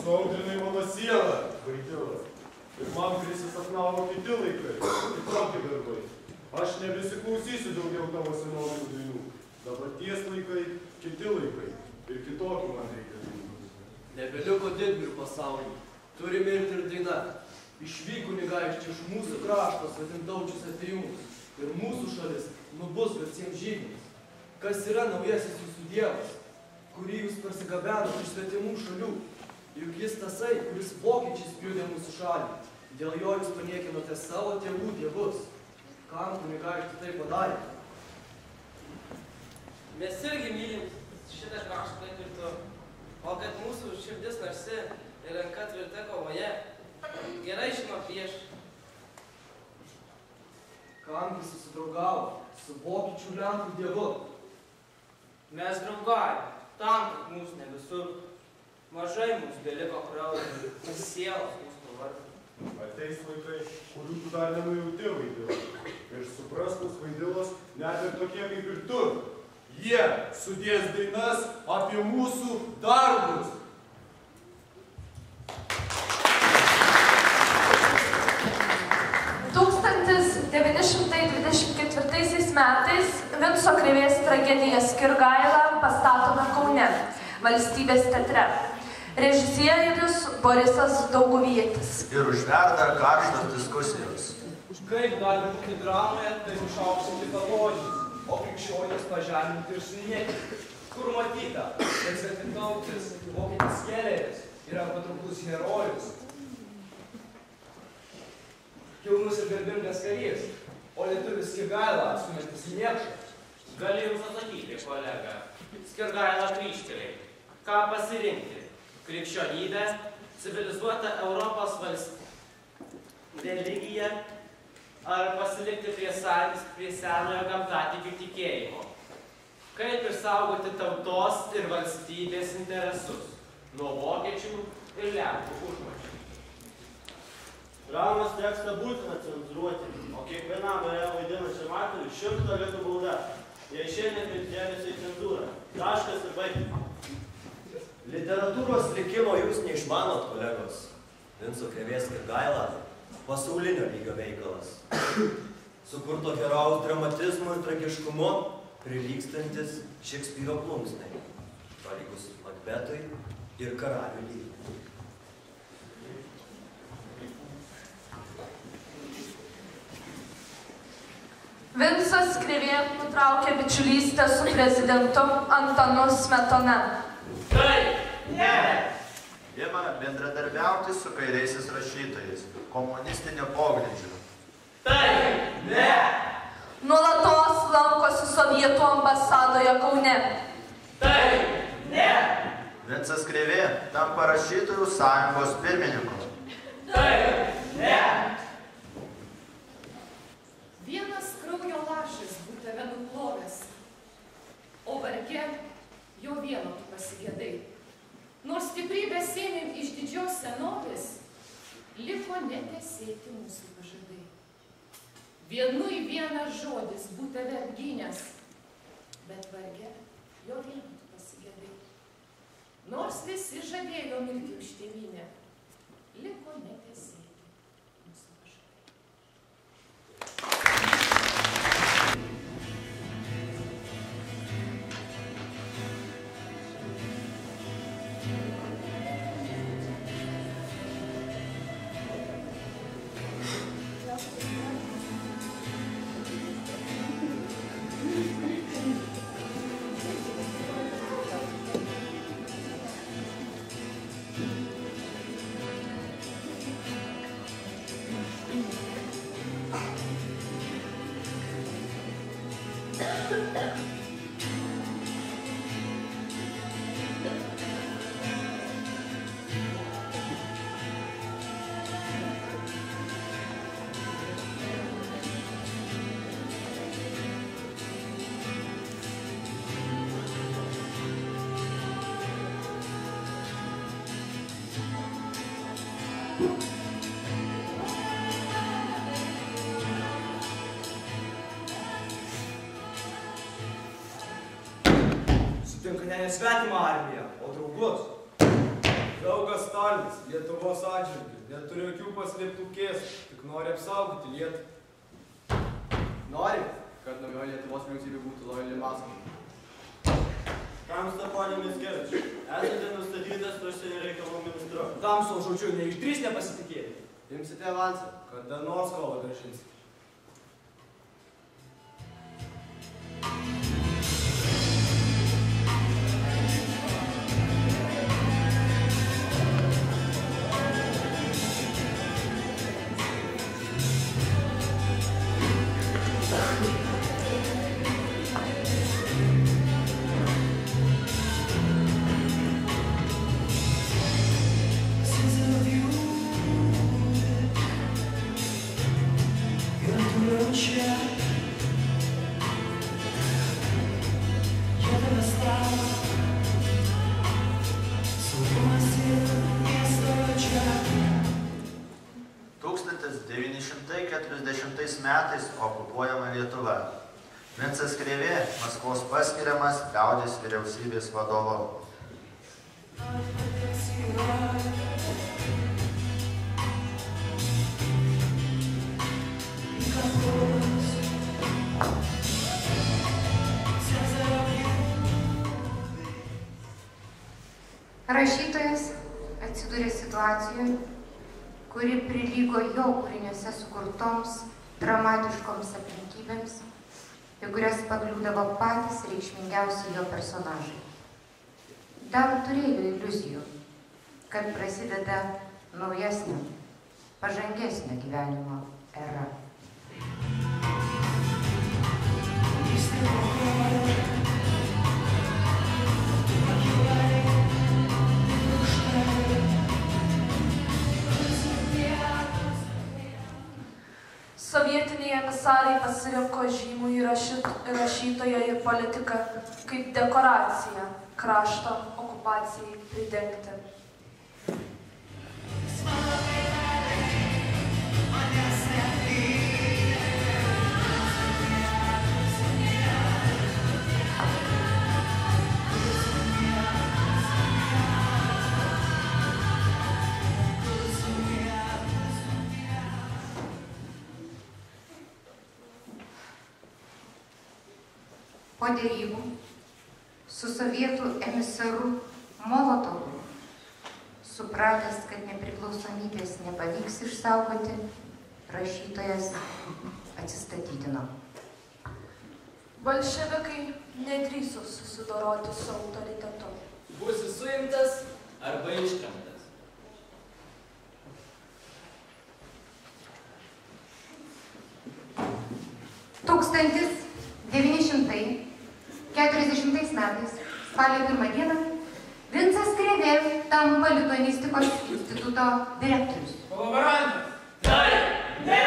Nuskaudrinai mano sielą, vaidilas. Ir man prisisapnavo kiti laikai, kitokie darbai. Aš nebesiklausysiu daugiau tavo senovinių dainų. Dabarties laikai, kiti laikai. Ir kitokių man reikia dainų. Nebeliko didvyrių pasaulyje. Turi mirti ir daina. Išvyk kunigaikščiai iš mūsų krašto svetimtaučius atėjūnus. Ir mūsų šalis nubus garsiems žygiams. Kas yra naujasis jūsų dievas, kurį jūs parsigabenote iš svetimų šalių? Juk jis tasai, kuris vokiečiais pjudė mūsų šalį. Dėl jo jūs paniekinote savo tėvų dievus. Kam kunigaikščiai tai padarė? Mes irgi mylim šitą kraštą kaip ir tu. O kad mūsų širdis narsi ir ranka tvirta kovoje, gerai žino prieš. Kam jis susidraugavo su vokiečių lenkų dievu? Mes draugavome tam, kad mūsų nebesurtų. Mažai mūsų beliko kraujo, sielos mūsų nuvartų. Ateis laikai, kurių tu dar nenujauti, vaidilas. Ir suprastas vaidilas net ir tokie kaip ir tu. Jie sudės dainas apie mūsų darbus. metais Vinco Krėvės tragedija Skirgaila pastatoma Kaune, Valstybės teatre. Režisierius Borisas Dauguvietis. Ir užverda karštos diskusijos. Kaip gali būti dramoje, tai išaukštinti pavojus, o krikščionys pažeminti ir suniekinti? Kur matyta, kad svetimtautis vokietis Kelleris yra patrauklus herojus, kilnus ir garbingas karys, o lietuvis Skirgaila atstumiantis niekšas? Gali jums atsakyti, kolega. Skirgaila kryžkeliai. Ką pasirinkti? Krikščionybę, civilizuotą Europos religiją ar pasilikti prie senojo gamtatikių tikėjimo? Kaip išsaugoti tautos ir valstybės interesus nuo vokiečių ir lenkų užmačių? Dramos tekstą būtina cenzūruoti, o kiekvienam vaidinančiam aktoriui 100 litų bauda. Jei šiandien dėmesio į cenzūrą. Taškas ir baigti. Literatūros likimo jūs neišmanot, kolegos. Vinco Krėvės Skirgaila pasaulinio lygio veikalas. Sukurto herojaus dramatizmu ir tragiškumu prilygstantis Šekspyro plunksnai. Palygus Makbetui ir Karalių lygiai. Vincas Krėvė nutraukė bičiulystę su prezidentu Antanu Smetona. Taip, ne. Ima bendradarbiauti su kairiaisiais rašytojais, komunistinio pogrindžiu. Taip, ne. Nuolatos lankosi Sovietų ambasadoje Kaune. Taip, ne. Vincas Krėvė tampa rašytojų sąjungos pirmininku. Taip, ne. Vienas kraujo lašas būtų tave nuplovęs, o varge jo vieno tu pasigėdai. Nors stiprybę sėmėm iš didžios senovės, liko netesėti mūsų pažadai. Vienu į vieną žodis būtų tave apgynęs, bet varge jo vieno tu pasigėdai. Nors visi žadėjo mirti už tėvynę, liko netesėti mūsų pažadai. Sutinka ne svetimą armiją, o draugus. Draugas Stalinas, Lietuvos atžvilgiu, neturi jokių paslėptų kėslų, tik nori apsaugoti Lietuvą. Nori, kad naujoji Lietuvos vyriausybė būtų lojali Maskvai. Kam Steponėmis Gerčiui? Esate nustatytas užsienio reikalų ministru. Tamso žodžiu, neišdrįs nepasitikėti. Imsite avansą. Kada nors skolą grąžinsi. Metais okupuojama Lietuva. Vincas Krėvė Maskvos paskiriamas liaudies vyriausybės vadovu. Rašytojas atsidūrė situacijoje, kuri prilygo jo kūriniuose sukurtoms dramatiškoms aplinkybėms, į kurias pakliūdavo patys reikšmingiausi jo personažai. Dar turėjo iliuzijų, kad prasideda naujesnė, pažangesnė gyvenimo era. Sovietiniai emisarai pasirinko žymųjį rašytoją ir politiką kaip dekoraciją krašto okupacijai pridengti. Po derybų su sovietų emisaru Molotovu, supratęs, kad nepriklausomybės nepavyks išsaugoti, rašytojas atsistatydino. Bolševikai nedrįso susidoroti su autoritetu. Būsi suimtas arba ištremtas. Tūkstantis 940 metais, spalio 1 dieną, Vincas Krėvė tampa lituanistikos instituto direktorius. Kolaborantas! Taip! Ne!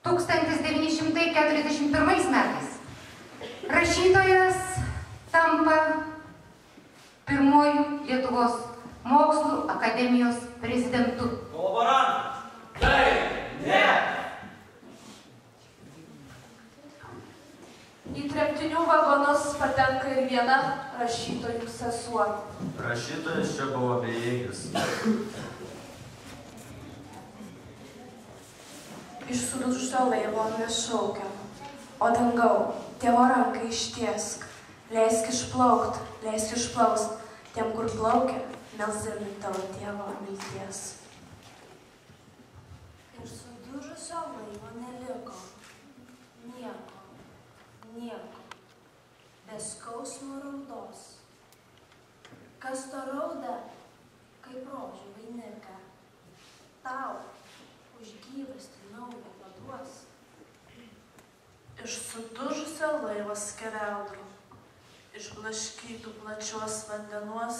1941 metais rašytojas tampa pirmuoju Lietuvos mokslų akademijos prezidentu. Kolaborantas! Taip! Ne! Į tremtinių vagonus patenka ir viena rašytojų sesuo. Rašytojas čia buvo bejėgis. Iš sudužusio laivo nešaukia. O dangau, tėvo ranką ištiesk. Leisk išplaukt tiem, kur plaukia, melsdami tavo tėvo vilties. Iš sudužusio laivo neliko nieko. Nieko, be skausmo raudos. Kas to rauda, kaip rožių vainiką, tau už gyvastį naują paduos. Iš sudužusio laivo skeveldrų, išblaškytų plačios vandenuos,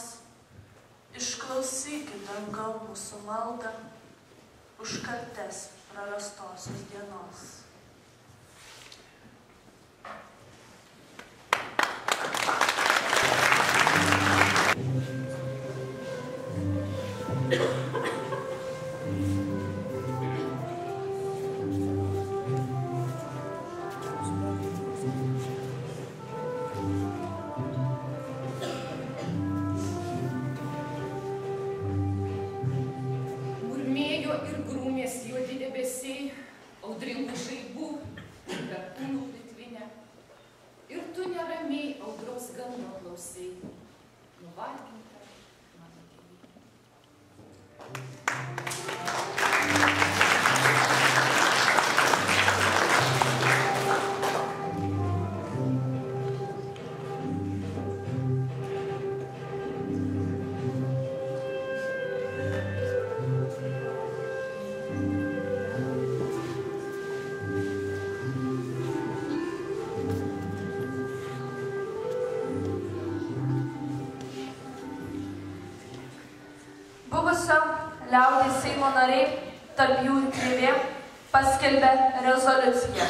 išklausykit dangau mūsų maldą už kaltes prarastosios dienos. Giesmės juodi debesiai, audringų žaibų, perkūnų pritvinę. Ir tu neramiai audros gando klausai, nuvarginta mano tėvynė. Liaudės Seimo nariai, tarp jų ir Krėvė, paskelbė rezoliuciją.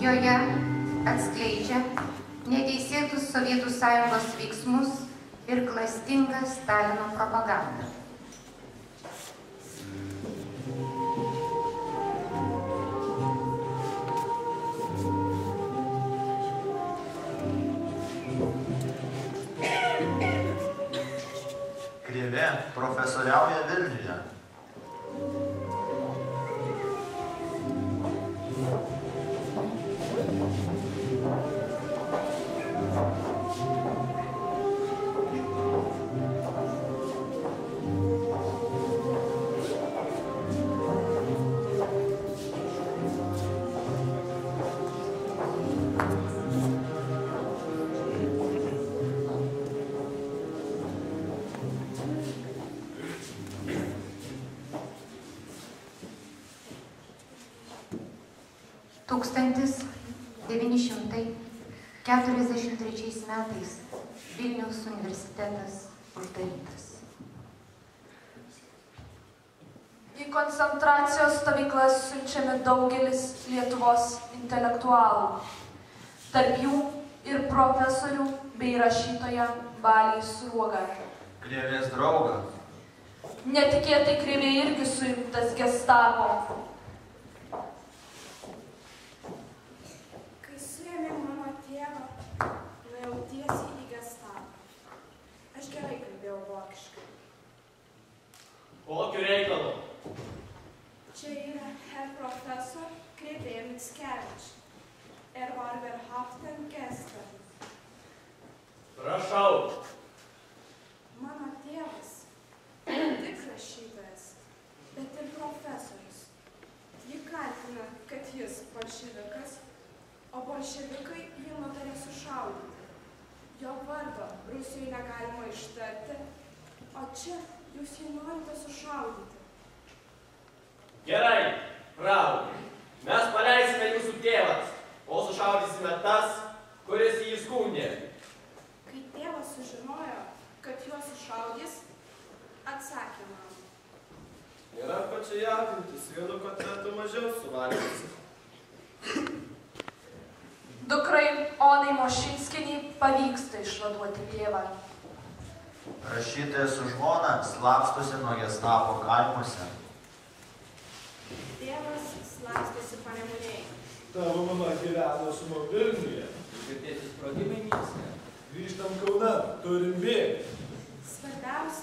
Joje atskleidžia neteisėtus Sovietų Sąjungos veiksmus ir klastingą Stalino propagandą. Krėvė profesoriauja Vilniuje. Tūkstantis 943 metais Vilniaus universitetas uždarytas. Į koncentracijos stovyklas siunčiami daugelis Lietuvos intelektualų, tarp jų ir profesorių bei rašytoją Balį Sruogą. Krėvės draugą. Netikėtai Krėvė irgi suimtas Gestapo. Kai suėmė mano tėvą, nuėjau tiesiai į Gestapą. Aš gerai kalbėjau vokiškai. Kokiu reikalu? Čia yra Herr Professor Krėvė Mickevič. War verhaften gestern. Prašau. Mano tėvas ne tik rašytojas, bet ir profesorius. Jį kaltina, kad jis bolševikas, o bolševikai jį nutarė sušaudyti. Jo vardo Rusijoje negalima ištarti, o čia jūs jį norite sušaudyti. Gerai, bravo. Mes paleisime jūsų tėvas, o sušaudysime tas, kuris jį skundė. Kai tėvas sužinojo, kad juos sušaudys, atsakė man. Nėra ko čia jaudintis, vienu kotletu mažiau suvalgysi. Dukrai Onai Mošinskienei pavyksta išvaduoti tėvą. Rašytojas su žmona slapstosi nuo Gestapo kaimuose. Tėvas slapstosi Panemunėje. Tavo mama gyveno su mumis Vilniuje. Ir tėtis sprogimai mieste. Grįžtam Kauna, turim bėgti. Svarbiausia